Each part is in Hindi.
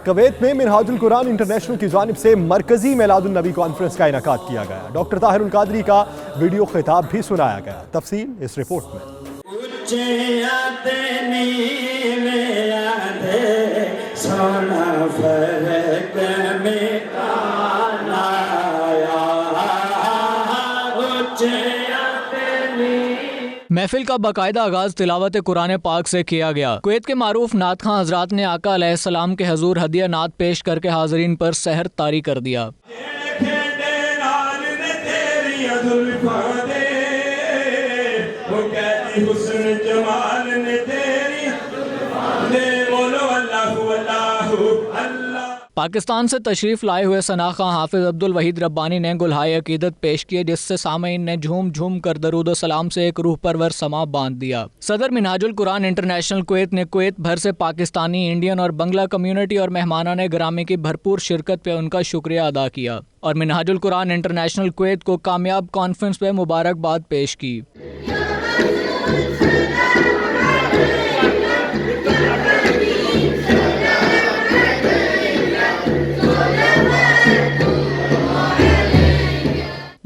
कुवैत में मिनहाजुल कुरान इंटरनेशनल की जानिब से मरकजी मिलादुन नबी कॉन्फ्रेंस का इनेकाद किया गया। डॉक्टर ताहिरुल कादरी का वीडियो खिताब भी सुनाया गया। तफसील इस रिपोर्ट में। महफिल का बाकायदा आगाज तिलावत कुरान पाक से किया गया। कुवैत के मारूफ नात खां हजरात ने आका अलैहिस्सलाम के हजूर हदिया नात पेश करके हाजरीन पर सहर तारी कर दिया। पाकिस्तान से तशरीफ लाए हुए सना खां हाफिज अब्दुल वहीद रब्बानी ने गुलहाए अकीदत पेश किए, जिससे सामीन ने झूम झूम कर दरूद सलाम से एक रूह परवर समा बांध दिया। सदर मिनहाजुल कुरान इंटरनेशनल कुवैत ने कुवैत भर से पाकिस्तानी, इंडियन और बंगला कम्युनिटी और मेहमानाने गिरामी की भरपूर शिरकत पे उनका शुक्रिया अदा किया और मिनहाजुल कुरान इंटरनेशनल कुवैत को कामयाब कॉन्फ्रेंस पे मुबारकबाद पेश की।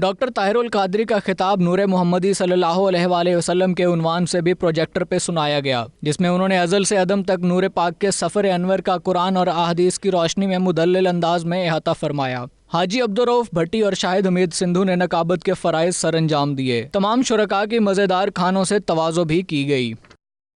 डॉक्टर ताहिरुल कादरी का खिताब नूर मोहम्मदी सल्लल्लाहु अलैहि वसल्लम के उन्वान से भी प्रोजेक्टर पे सुनाया गया, जिसमें उन्होंने अज़ल से अदम तक नूर पाक के सफ़र अनवर का कुरान और अहादीस की रोशनी में मुदल्लिल अंदाज में अहाता फरमाया। हाजी अब्दुर्रऊफ भट्टी और शाहिद हमीद सिंधु ने नकाबत के फ़राइज़ सर अंजाम दिए। तमाम शुरका की मज़ेदार खानों से तवाज़ो भी की गई।